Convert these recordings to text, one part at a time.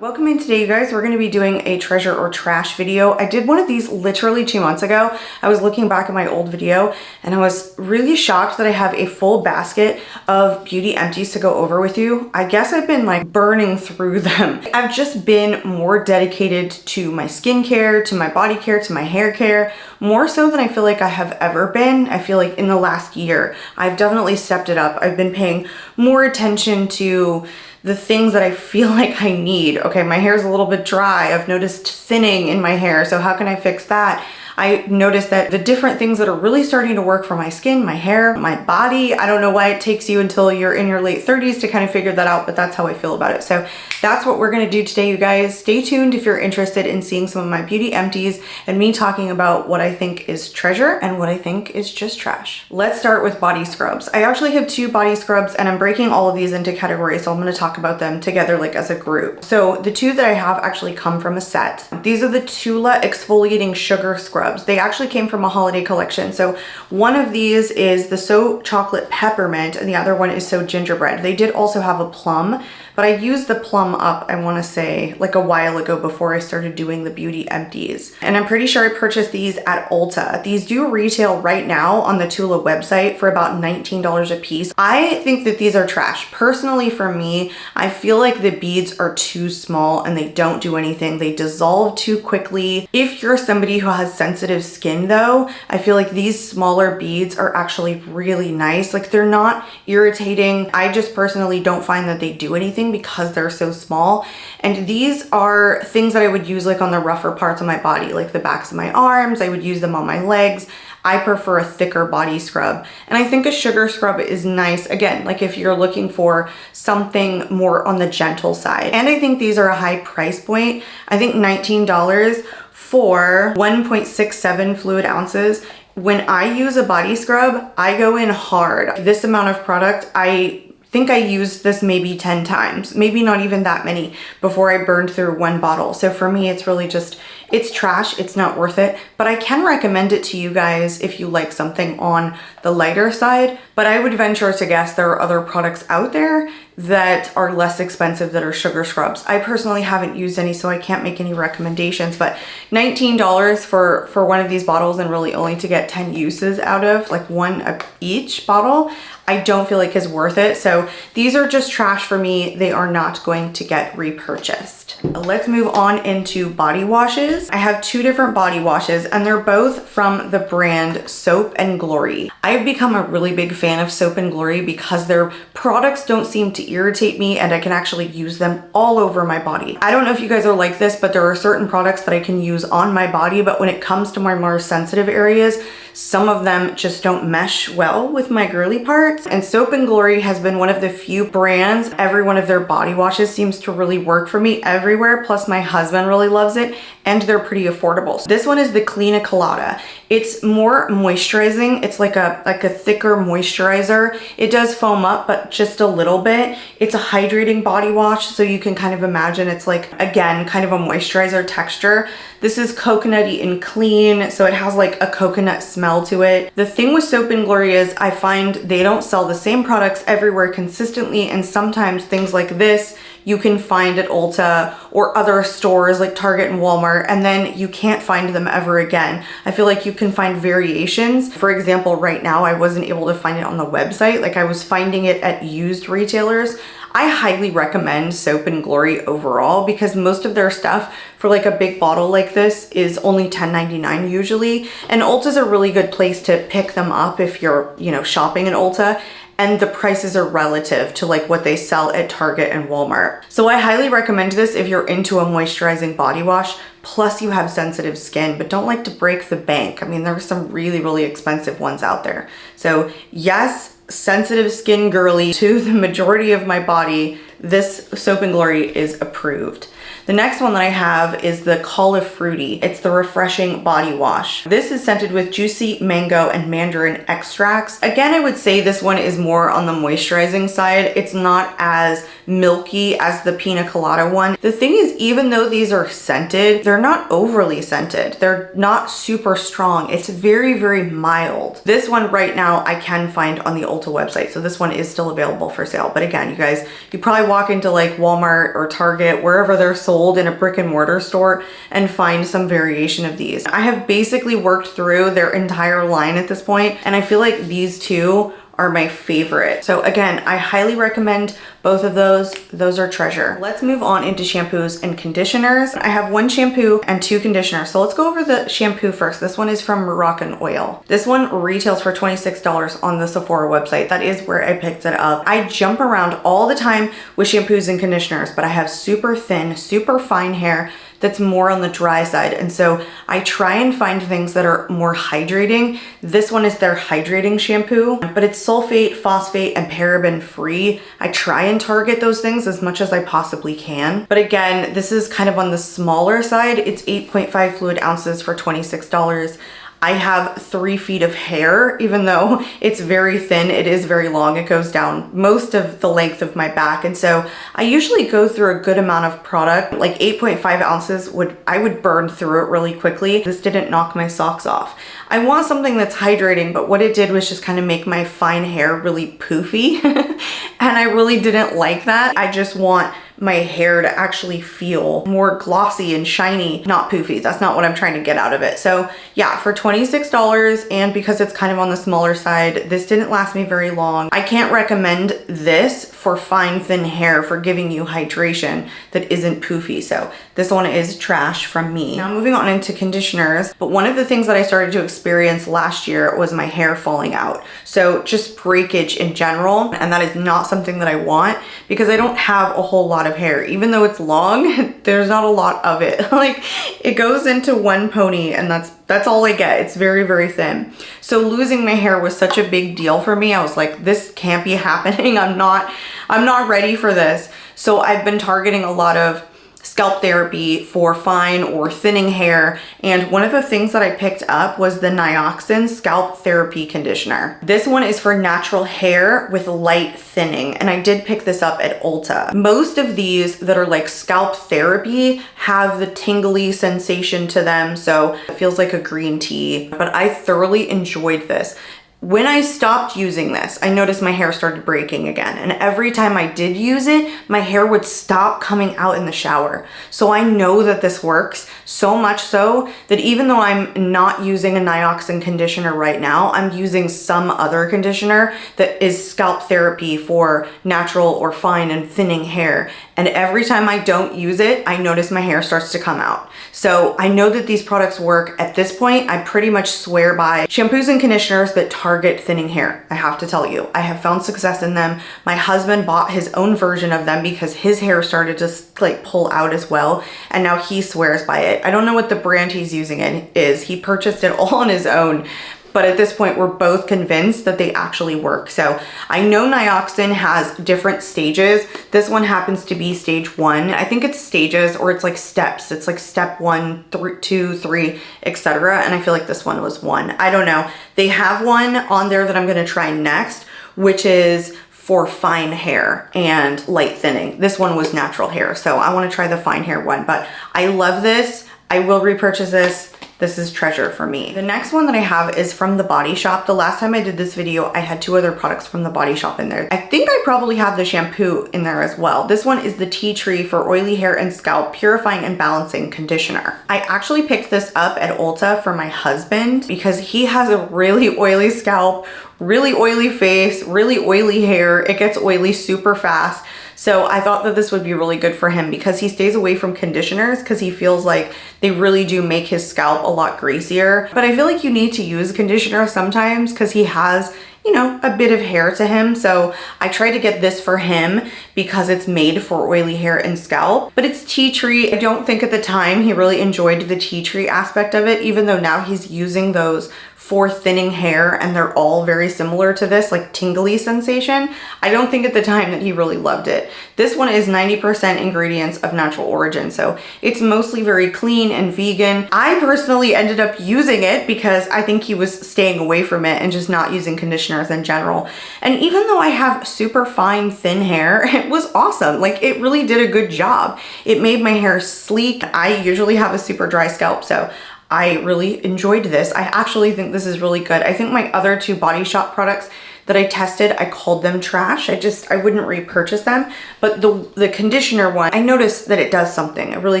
Welcome in today, you guys. We're going to be doing a treasure or trash video. I did one of these literally 2 months ago. I was looking back at my old video and I was really shocked that I have a full basket of beauty empties to go over with you. I guess I've been like burning through them. I've just been more dedicated to my skincare, to my body care, to my hair care, more so than I feel like I have ever been. I feel like in the last year, I've definitely stepped it up. I've been paying more attention to the things that I feel like I need. Okay, my hair is a little bit dry. I've noticed thinning in my hair. So how can I fix that? I noticed that the different things that are really starting to work for my skin, my hair, my body, I don't know why it takes you until you're in your late 30s to kind of figure that out, but that's how I feel about it. So that's what we're gonna do today, you guys. Stay tuned if you're interested in seeing some of my beauty empties and me talking about what I think is treasure and what I think is just trash. Let's start with body scrubs. I actually have 2 body scrubs and I'm breaking all of these into categories, so I'm gonna talk about them together like as a group. So the 2 that I have actually come from a set. These are the Tula Exfoliating Sugar Scrubs. They actually came from a holiday collection. So one of these is the So Chocolate Peppermint and the other one is So Gingerbread. They did also have a plum, but I used the plum up, I want to say, like a while ago before I started doing the beauty empties. And I'm pretty sure I purchased these at Ulta. These do retail right now on the Tula website for about $19 a piece. I think that these are trash. Personally, for me, I feel like the beads are too small and they don't do anything. They dissolve too quickly. If you're somebody who has sensitive skin though, I feel like these smaller beads are actually really nice. Like they're not irritating. I just personally don't find that they do anything because they're so small. And these are things that I would use like on the rougher parts of my body, like the backs of my arms. I would use them on my legs. I prefer a thicker body scrub. And I think a sugar scrub is nice, again, like if you're looking for something more on the gentle side. And I think these are a high price point. I think $19 for 1.67 fluid ounces. When I use a body scrub, I go in hard. This amount of product, I think I used this maybe 10 times, maybe not even that many before I burned through 1 bottle. So for me, it's really just, it's trash, it's not worth it, but I can recommend it to you guys if you like something on the lighter side. But I would venture to guess there are other products out there that are less expensive that are sugar scrubs. I personally haven't used any, so I can't make any recommendations, but $19 for one of these bottles and really only to get 10 uses out of, like 1 each bottle, I don't feel like is worth it. So these are just trash for me. They are not going to get repurchased. Let's move on into body washes. I have 2 different body washes and they're both from the brand Soap and Glory. I've become a really big fan of Soap and Glory because their products don't seem to irritate me and I can actually use them all over my body. I don't know if you guys are like this, but there are certain products that I can use on my body, but when it comes to my more sensitive areas, some of them just don't mesh well with my girly parts. And Soap and Glory has been one of the few brands, every one of their body washes seems to really work for me everywhere. Plus my husband really loves it and they're pretty affordable. So this one is the Clean Colada. It's more moisturizing. It's like a thicker moisturizer. It does foam up, but just a little bit. It's a hydrating body wash. So you can kind of imagine it's like, again, kind of a moisturizer texture. This is coconutty and clean. So it has like a coconut smell to it. The thing with Soap and Glory is I find they don't sell the same products everywhere consistently. And sometimes things like this, you can find at Ulta or other stores like Target and Walmart, and then you can't find them ever again. I feel like you can find variations. For example, right now, I wasn't able to find it on the website. Like I was finding it at used retailers. I highly recommend Soap and Glory overall because most of their stuff for like a big bottle like this is only $10.99 usually. And Ulta's a really good place to pick them up if you're, shopping in Ulta. And the prices are relative to like what they sell at Target and Walmart. So I highly recommend this if you're into a moisturizing body wash, plus you have sensitive skin, but don't like to break the bank. I mean, there are some really, really expensive ones out there. So yes, sensitive skin girly to the majority of my body, this Soap and Glory is approved. The next one that I have is the Calla Fruity. It's the Refreshing Body Wash. This is scented with juicy mango and mandarin extracts. Again, I would say this one is more on the moisturizing side. It's not as milky as the Pina Colada one. The thing is, even though these are scented, they're not overly scented. They're not super strong. It's very, very mild. This one right now I can find on the Ulta website. So this one is still available for sale. But again, you guys, you probably walk into like Walmart or Target, wherever they're sold in a brick and mortar store, and find some variation of these. I have basically worked through their entire line at this point, and I feel like these two are my favorite. So again, I highly recommend both of those. Those are treasure. Let's move on into shampoos and conditioners. I have one shampoo and two conditioners. So let's go over the shampoo first. This one is from Moroccan Oil. This one retails for $26 on the Sephora website. That is where I picked it up. I jump around all the time with shampoos and conditioners, but I have super thin, super fine hair that's more on the dry side. And so I try and find things that are more hydrating. This one is their hydrating shampoo, but it's sulfate, phosphate, and paraben free. I try and target those things as much as I possibly can. But again, this is kind of on the smaller side. It's 8.5 fluid ounces for $26. I have 3 feet of hair, even though it's very thin, it is very long. It goes down most of the length of my back. And so I usually go through a good amount of product, like 8.5 ounces I would burn through it really quickly. This didn't knock my socks off. I want something that's hydrating, but what it did was just kind of make my fine hair really poofy. And I really didn't like that. I just want my hair to actually feel more glossy and shiny, not poofy. That's not what I'm trying to get out of it. So yeah, for $26, and because it's kind of on the smaller side, this didn't last me very long. I can't recommend this for fine, thin hair for giving you hydration that isn't poofy. So this one is trash from me. Now moving on into conditioners, but one of the things that I started to experience last year was my hair falling out. So just breakage in general, and that is not something that I want because I don't have a whole lot of hair. Even though it's long, there's not a lot of it. Like it goes into one pony and that's all I get. It's very, very thin. So losing my hair was such a big deal for me. I was like, this can't be happening. I'm not ready for this. So I've been targeting a lot of scalp therapy for fine or thinning hair. And one of the things that I picked up was the Nioxin Scalp Therapy Conditioner. This one is for natural hair with light thinning. And I did pick this up at Ulta. Most of these that are like scalp therapy have the tingly sensation to them. So it feels like a green tea, but I thoroughly enjoyed this. When I stopped using this, I noticed my hair started breaking again. And every time I did use it, my hair would stop coming out in the shower. So I know that this works, so much so that even though I'm not using a Nioxin conditioner right now, I'm using some other conditioner that is scalp therapy for natural or fine and thinning hair. And every time I don't use it, I notice my hair starts to come out. So I know that these products work. At this point, I pretty much swear by shampoos and conditioners that target thinning hair. I have to tell you, I have found success in them. My husband bought his own version of them because his hair started to like pull out as well. And now he swears by it. I don't know what the brand he's using it is. He purchased it all on his own. But at this point, we're both convinced that they actually work. So I know Nioxin has different stages. This one happens to be stage 1. I think it's stages or it's like steps. It's like step 1, 2, 3, etc. And I feel like this one was 1. I don't know. They have one on there that I'm gonna try next, which is for fine hair and light thinning. This one was natural hair. So I wanna try the fine hair one, but I love this. I will repurchase this. This is treasure for me. The next one that I have is from The Body Shop. The last time I did this video, I had 2 other products from The Body Shop in there. I think I probably have the shampoo in there as well. This one is the Tea Tree for Oily Hair and Scalp Purifying and Balancing Conditioner. I actually picked this up at Ulta for my husband because he has a really oily scalp, really oily face, really oily hair. It gets oily super fast. So I thought that this would be really good for him because he stays away from conditioners because he feels like they really do make his scalp a lot greasier. But I feel like you need to use a conditioner sometimes because he has, you know, a bit of hair to him. So I tried to get this for him because it's made for oily hair and scalp, but it's tea tree. I don't think at the time he really enjoyed the tea tree aspect of it, even though now he's using those for thinning hair and they're all very similar to this, like tingly sensation. I don't think at the time that he really loved it. This one is 90% ingredients of natural origin, so it's mostly very clean and vegan. I personally ended up using it because I think he was staying away from it and just not using conditioners in general. And even though I have super fine, thin hair, it was awesome. Like it really did a good job. It made my hair sleek. I usually have a super dry scalp, so I really enjoyed this. I actually think this is really good. I think my other 2 Body Shop products that I tested, I called them trash. I wouldn't repurchase them. But the conditioner one, I noticed that it does something. It really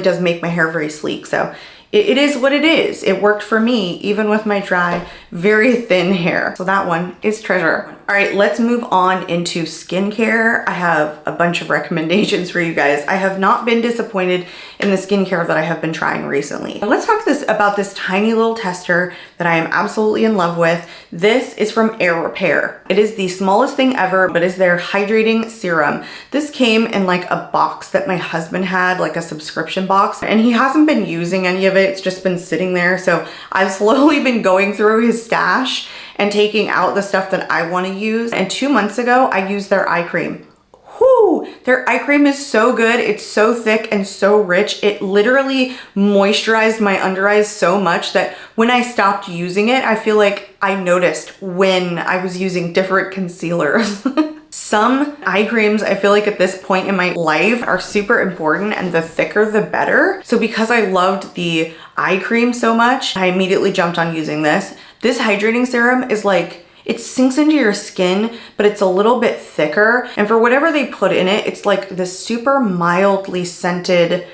does make my hair very sleek. So it is what it is. It worked for me, even with my dry, very thin hair. So that one is treasure. All right, let's move on into skincare. I have a bunch of recommendations for you guys. I have not been disappointed in the skincare that I have been trying recently. Let's talk about this tiny little tester that I am absolutely in love with. This is from Air Repair. It is the smallest thing ever, but is their hydrating serum. This came in like a box that my husband had, like a subscription box, and he hasn't been using any of it. It's just been sitting there. So I've slowly been going through his stash and taking out the stuff that I want to use. And 2 months ago, I used their eye cream. Whoo! Their eye cream is so good. It's so thick and so rich. It literally moisturized my under eyes so much that when I stopped using it, I feel like I noticed when I was using different concealers. Some eye creams, I feel like at this point in my life, are super important, and the thicker the better. So because I loved the eye cream so much, I immediately jumped on using this. This hydrating serum is like, it sinks into your skin, but it's a little bit thicker. And for whatever they put in it, it's like this super mildly scented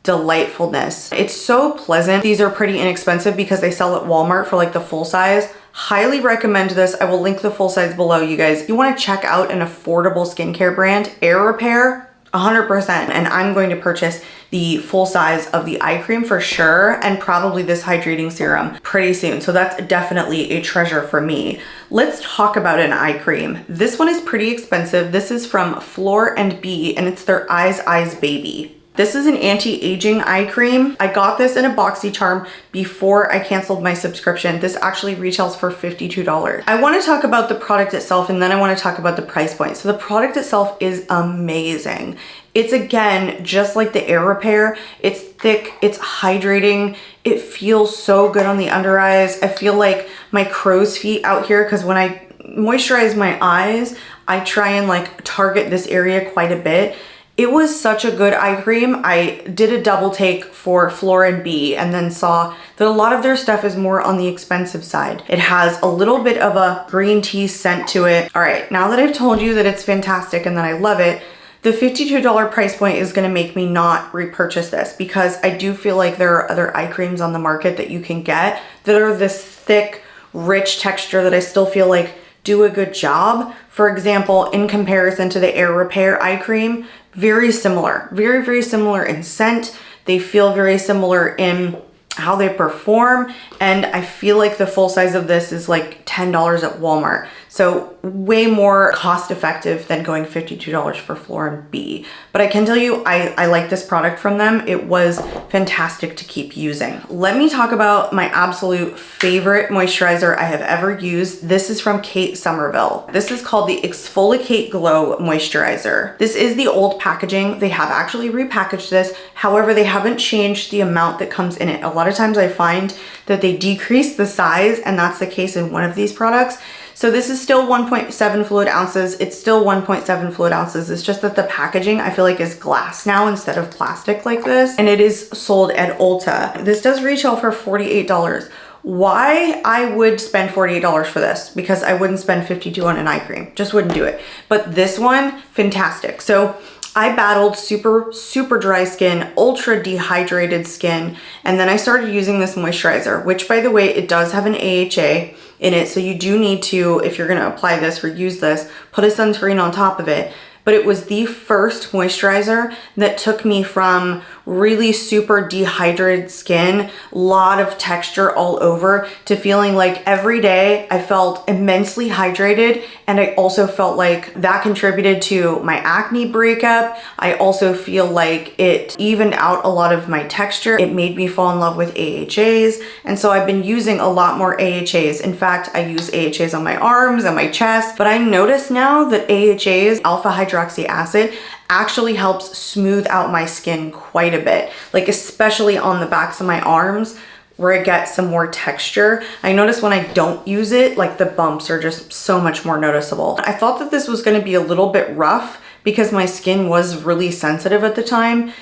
delightfulness. It's so pleasant. These are pretty inexpensive because they sell at Walmart for like the full size. Highly recommend this. I will link the full size below, you guys. If you want to check out an affordable skincare brand, Air Repair, 100%. And I'm going to purchase the full size of the eye cream for sure, and probably this hydrating serum pretty soon. So that's definitely a treasure for me. Let's talk about an eye cream. This one is pretty expensive. This is from Floor & Bee, and it's their Eyes Baby. This is an anti-aging eye cream. I got this in a BoxyCharm before I canceled my subscription. This actually retails for $52. I want to talk about the product itself, and then I want to talk about the price point. So the product itself is amazing. It's, again, just like the Air Repair. It's thick, it's hydrating, it feels so good on the under eyes. I feel like my crow's feet out here, because when I moisturize my eyes, I try and like target this area quite a bit. It was such a good eye cream. I did a double take for Floor & Bee and then saw that a lot of their stuff is more on the expensive side. It has a little bit of a green tea scent to it. All right, now that I've told you that it's fantastic and that I love it, the $52 price point is gonna make me not repurchase this, because I do feel like there are other eye creams on the market that you can get that are this thick, rich texture that I still feel like do a good job. For example, in comparison to the Air Repair eye cream, very similar, very, very similar in scent. They feel very similar in how they perform. And I feel like the full size of this is like $10 at Walmart. So way more cost effective than going $52 for Floor & Bee. But I can tell you, I like this product from them. It was fantastic to keep using. Let me talk about my absolute favorite moisturizer I have ever used. This is from Kate Somerville. This is called the Exfoliate Glow Moisturizer. This is the old packaging. They have actually repackaged this. However, they haven't changed the amount that comes in it. A lot of times I find that they decrease the size, and that's the case in one of these products. So this is still 1.7 fluid ounces. It's still 1.7 fluid ounces. It's just that the packaging I feel like is glass now instead of plastic like this. And it is sold at Ulta. This does retail for $48. Why I would spend $48 for this? Because I wouldn't spend $52 on an eye cream. Just wouldn't do it. But this one, fantastic. So I battled super, super dry skin, ultra dehydrated skin, and then I started using this moisturizer, which, by the way, it does have an AHA in it. So you do need to, if you're gonna apply this or use this, put a sunscreen on top of it. But it was the first moisturizer that took me from really super dehydrated skin, lot of texture all over, to feeling like every day I felt immensely hydrated. And I also felt like that contributed to my acne breakup. I also feel like it evened out a lot of my texture. It made me fall in love with AHAs. And so I've been using a lot more AHAs. In fact, I use AHAs on my arms and my chest, but I notice now that AHAs, alpha hydroxy acid, actually helps smooth out my skin quite a bit, like especially on the backs of my arms where I get some more texture. I notice when I don't use it, like the bumps are just so much more noticeable. I thought that this was gonna be a little bit rough because my skin was really sensitive at the time.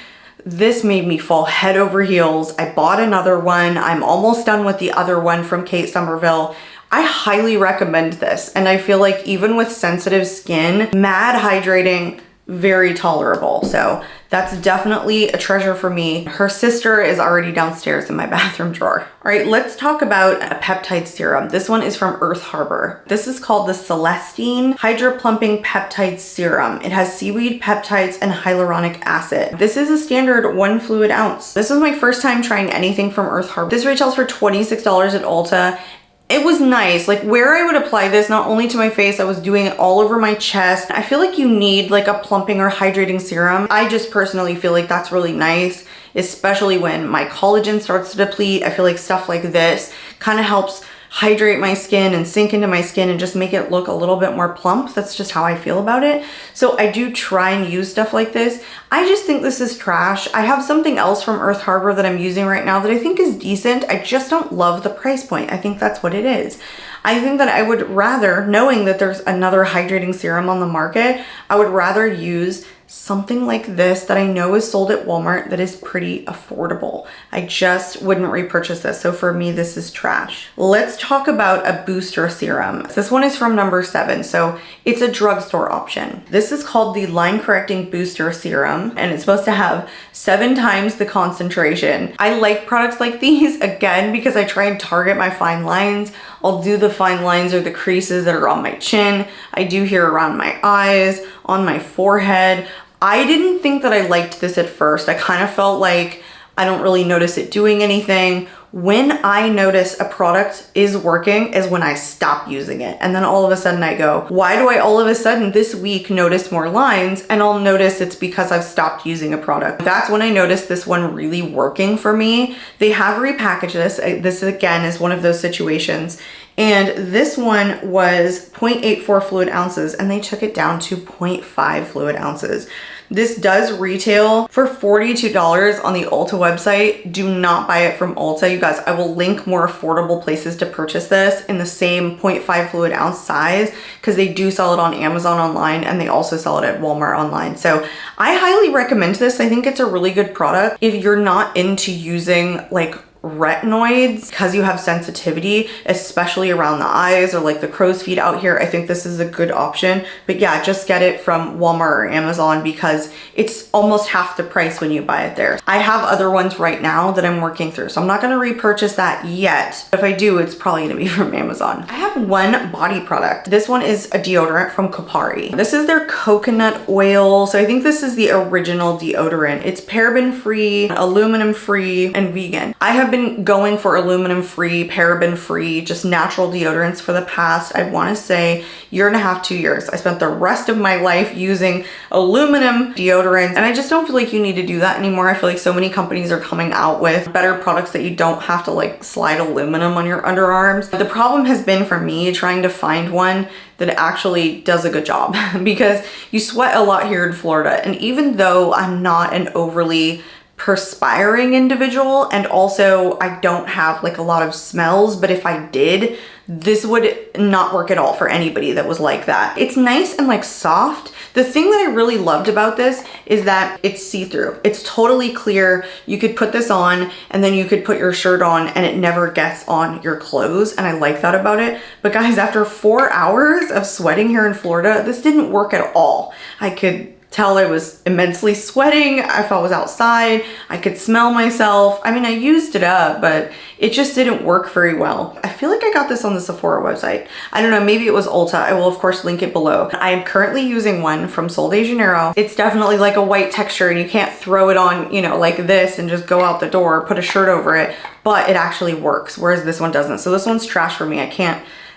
This made me fall head over heels. I bought another one. I'm almost done with the other one from Kate Somerville. I highly recommend this. And I feel like even with sensitive skin, mad hydrating, very tolerable. So that's definitely a treasure for me. Her sister is already downstairs in my bathroom drawer. All right, let's talk about a peptide serum. This one is from Earth Harbor. This is called the Celestine Hydra Plumping Peptide Serum. It has seaweed peptides and hyaluronic acid. This is a standard 1 fluid ounce. This was my first time trying anything from Earth Harbor. This retails for $26 at Ulta. It was nice. Like where I would apply this, not only to my face, I was doing it all over my chest. I feel like you need like a plumping or hydrating serum. I just personally feel like that's really nice, especially when my collagen starts to deplete. I feel like stuff like this kind of helps hydrate my skin and sink into my skin and just make it look a little bit more plump. That's just how I feel about it. So I do try and use stuff like this. I just think this is trash. I have something else from Earth Harbor that I'm using right now that I think is decent. I just don't love the price point. I think that's what it is. I think that I would rather, knowing that there's another hydrating serum on the market, I would rather use something like this that I know is sold at Walmart that is pretty affordable. I just wouldn't repurchase this. So for me, this is trash. Let's talk about a booster serum. This one is from number 7. So it's a drugstore option. This is called the Line Correcting Booster Serum, and it's supposed to have 7 times the concentration. I like products like these, again, because I try and target my fine lines. I'll do the fine lines or the creases that are on my chin. I do here around my eyes, on my forehead. I didn't think that I liked this at first. I kind of felt like I don't really notice it doing anything. When I notice a product is working is when I stop using it. And then all of a sudden I go, why do I all of a sudden this week notice more lines? And I'll notice it's because I've stopped using a product. That's when I noticed this one really working for me. They have repackaged this. This again is one of those situations. And this one was 0.84 fluid ounces and they took it down to 0.5 fluid ounces. This does retail for $42 on the Ulta website. Do not buy it from Ulta. You guys, I will link more affordable places to purchase this in the same 0.5 fluid ounce size because they do sell it on Amazon online and they also sell it at Walmart online. So I highly recommend this. I think it's a really good product. If you're not into using like retinoids because you have sensitivity, especially around the eyes or like the crow's feet out here, I think this is a good option. But yeah, just get it from Walmart or Amazon because it's almost half the price when you buy it there. I have other ones right now that I'm working through, so I'm not going to repurchase that yet. If I do, it's probably going to be from Amazon. I have one body product. This one is a deodorant from Kopari. This is their coconut oil. So I think this is the original deodorant. It's paraben free, aluminum free, and vegan. I have been going for aluminum free, paraben free, just natural deodorants for the past, I want to say, 1.5 to 2 years. I spent the rest of my life using aluminum deodorants and I just don't feel like you need to do that anymore. I feel like so many companies are coming out with better products that you don't have to like slide aluminum on your underarms. The problem has been for me trying to find one that actually does a good job because you sweat a lot here in Florida, and even though I'm not an overly perspiring individual and also I don't have like a lot of smells, but if I did, this would not work at all for anybody that was like that. It's nice and like soft. The thing that I really loved about this is that it's see-through. It's totally clear. You could put this on and then you could put your shirt on and it never gets on your clothes, and I like that about it. But guys, after 4 hours of sweating here in Florida, this didn't work at all. I could tell I was immensely sweating. If I was outside, I could smell myself. I mean, I used it up, but it just didn't work very well. I feel like I got this on the Sephora website. I don't know, maybe it was Ulta. I will of course link it below. I am currently using one from Sol de Janeiro. It's definitely like a white texture and you can't throw it on, you know, like this and just go out the door, put a shirt over it, but it actually works, whereas this one doesn't. So this one's trash for me.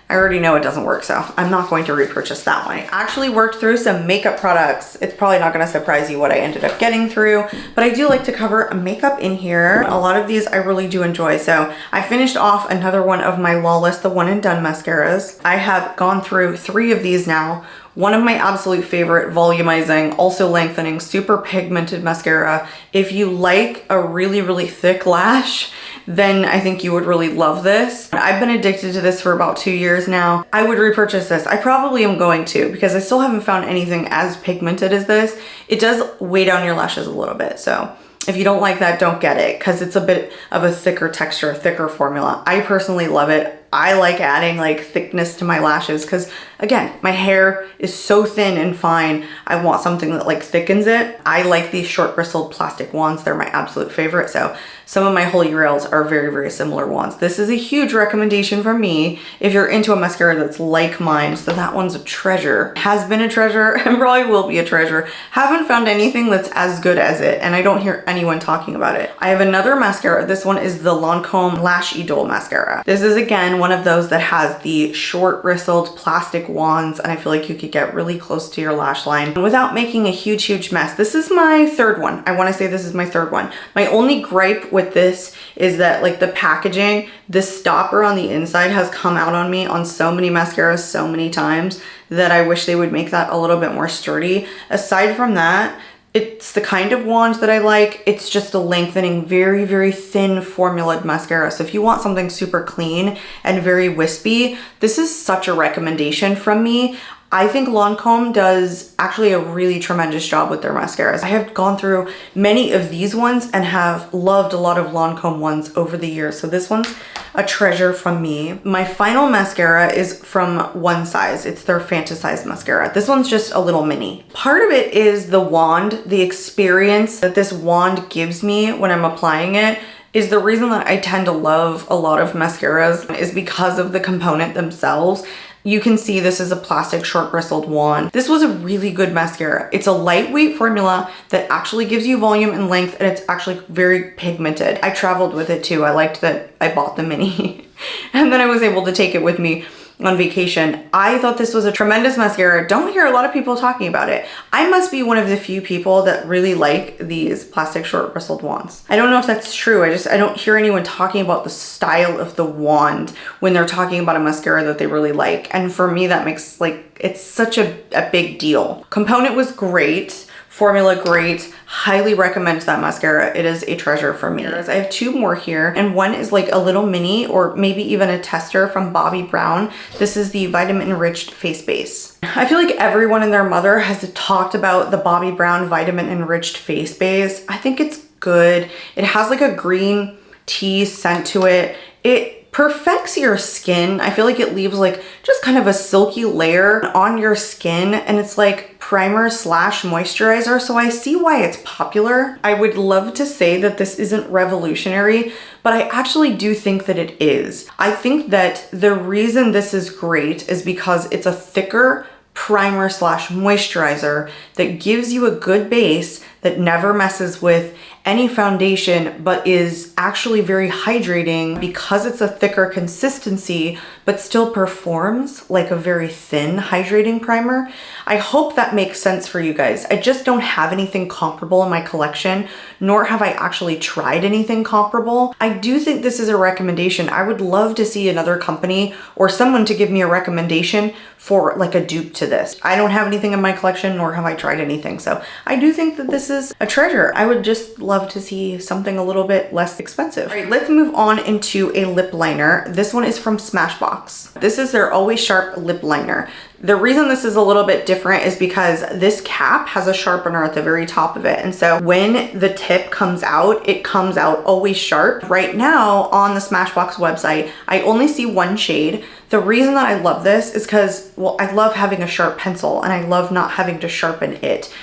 I already know it doesn't work, so I'm not going to repurchase that one. I actually worked through some makeup products. It's probably not gonna surprise you what I ended up getting through, but I do like to cover makeup in here. A lot of these I really do enjoy. So I finished off another one of my Lawless, the One and Done mascaras. I have gone through 3 of these now. One of my absolute favorite, volumizing, also lengthening, super pigmented mascara. If you like a really, really thick lash, then I think you would really love this. I've been addicted to this for about 2 years now. I would repurchase this. I probably am going to because I still haven't found anything as pigmented as this. It does weigh down your lashes a little bit, so if you don't like that, don't get it because it's a bit of a thicker texture, thicker formula. I personally love it. I like adding like thickness to my lashes because again, my hair is so thin and fine. I want something that like thickens it. I like these short bristled plastic wands. They're my absolute favorite. So some of my holy grails are very, very similar wands. This is a huge recommendation from me if you're into a mascara that's like mine. So that one's a treasure. Has been a treasure and probably will be a treasure. Haven't found anything that's as good as it, and I don't hear anyone talking about it. I have another mascara. This one is the Lancome Lash Idole mascara. This is again one of those that has the short bristled plastic wands, and I feel like you could get really close to your lash line without making a huge mess. This is my third one. I want to say this is my third one. My only gripe with this is that like the packaging, this stopper on the inside has come out on me on so many mascaras so many times that I wish they would make that a little bit more sturdy. Aside from that, it's the kind of wand that I like. It's just a lengthening, very, very thin formulaed mascara. So if you want something super clean and very wispy, this is such a recommendation from me. I think Lancome does actually a really tremendous job with their mascaras. I have gone through many of these ones and have loved a lot of Lancome ones over the years. So this one's a treasure from me. My final mascara is from One Size. It's their Fantasize mascara. This one's just a little mini. Part of it is the wand, the experience that this wand gives me when I'm applying it is the reason that I tend to love a lot of mascaras is because of the component themselves. You can see this is a plastic short bristled wand. This was a really good mascara. It's a lightweight formula that actually gives you volume and length, and it's actually very pigmented. I traveled with it too. I liked that I bought the mini and then I was able to take it with me on vacation. I thought this was a tremendous mascara. Don't hear a lot of people talking about it. I must be one of the few people that really like these plastic short bristled wands. I don't know if that's true. I don't hear anyone talking about the style of the wand when they're talking about a mascara that they really like. And for me, that makes like, it's such a big deal. Component was great. Formula great. Highly recommend that mascara. It is a treasure for me. I have two more here, and one is like a little mini or maybe even a tester from Bobbi Brown. This is the Vitamin Enriched Face Base. I feel like everyone and their mother has talked about the Bobbi Brown Vitamin Enriched Face Base. I think it's good. It has like a green tea scent to it. It perfects your skin. I feel like it leaves like just kind of a silky layer on your skin, and it's like primer slash moisturizer. So I see why it's popular. I would love to say that this isn't revolutionary, but I actually do think that it is. I think that the reason this is great is because it's a thicker primer slash moisturizer that gives you a good base that never messes with any foundation, but is actually very hydrating because it's a thicker consistency, but still performs like a very thin hydrating primer. I hope that makes sense for you guys. I just don't have anything comparable in my collection, nor have I actually tried anything comparable. I do think this is a recommendation. I would love to see another company or someone to give me a recommendation for like a dupe to this. I don't have anything in my collection, nor have I tried anything. So I do think that this is a treasure. I would just love to see something a little bit less expensive. All right, let's move on into a lip liner. This one is from Smashbox. This is their Always Sharp lip liner. The reason this is a little bit different is because this cap has a sharpener at the very top of it. And so when the tip comes out, it comes out always sharp. Right now on the Smashbox website, I only see one shade. The reason that I love this is because, well, I love having a sharp pencil and I love not having to sharpen it.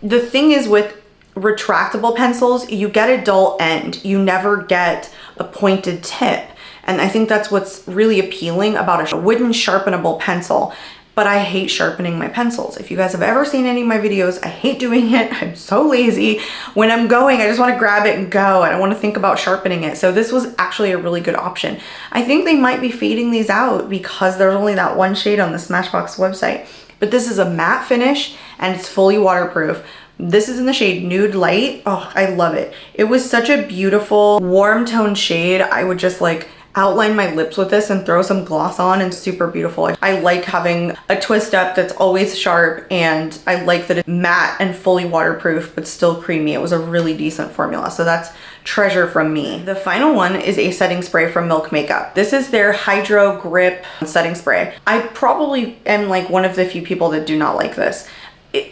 The thing is with retractable pencils, you get a dull end. You never get a pointed tip. And I think that's what's really appealing about a wooden sharpenable pencil. But I hate sharpening my pencils. If you guys have ever seen any of my videos, I hate doing it. I'm so lazy. When I'm going, I just want to grab it and go. I don't want to think about sharpening it. So this was actually a really good option. I think they might be fading these out because there's only that one shade on the Smashbox website. But this is a matte finish and it's fully waterproof. This is in the shade Nude Light. Oh, I love it. It was such a beautiful warm tone shade. I would just like outline my lips with this and throw some gloss on, and super beautiful. I like having a twist up that's always sharp, and I like that it's matte and fully waterproof but still creamy. It was a really decent formula, so that's treasure from me. The final one is a setting spray from Milk Makeup. This is their Hydro Grip setting spray. I probably am like one of the few people that do not like this.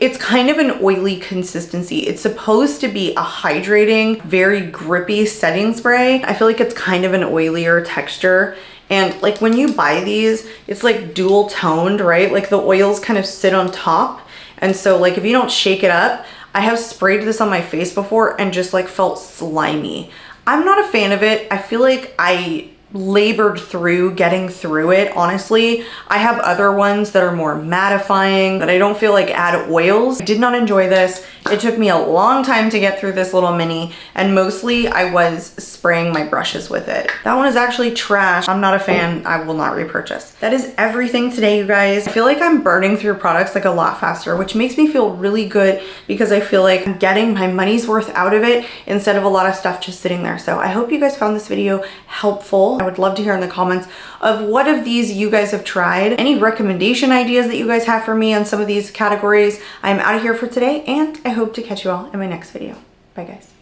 it's kind of an oily consistency. It's supposed to be a hydrating, very grippy setting spray. I feel like it's kind of an oilier texture. And like when you buy these, it's like dual toned, right? Like the oils kind of sit on top. And so like if you don't shake it up, I have sprayed this on my face before and just like felt slimy. I'm not a fan of it. I feel like I labored through getting through it, honestly. I have other ones that are more mattifying that I don't feel like add oils. I did not enjoy this. It took me a long time to get through this little mini, and mostly I was spraying my brushes with it. That one is actually trash. I'm not a fan. I will not repurchase. That is everything today, you guys. I feel like I'm burning through products like a lot faster, which makes me feel really good because I feel like I'm getting my money's worth out of it instead of a lot of stuff just sitting there. So I hope you guys found this video helpful. I would love to hear in the comments of what of these you guys have tried. Any recommendation ideas that you guys have for me on some of these categories. I'm out of here for today, and I hope to catch you all in my next video. Bye guys.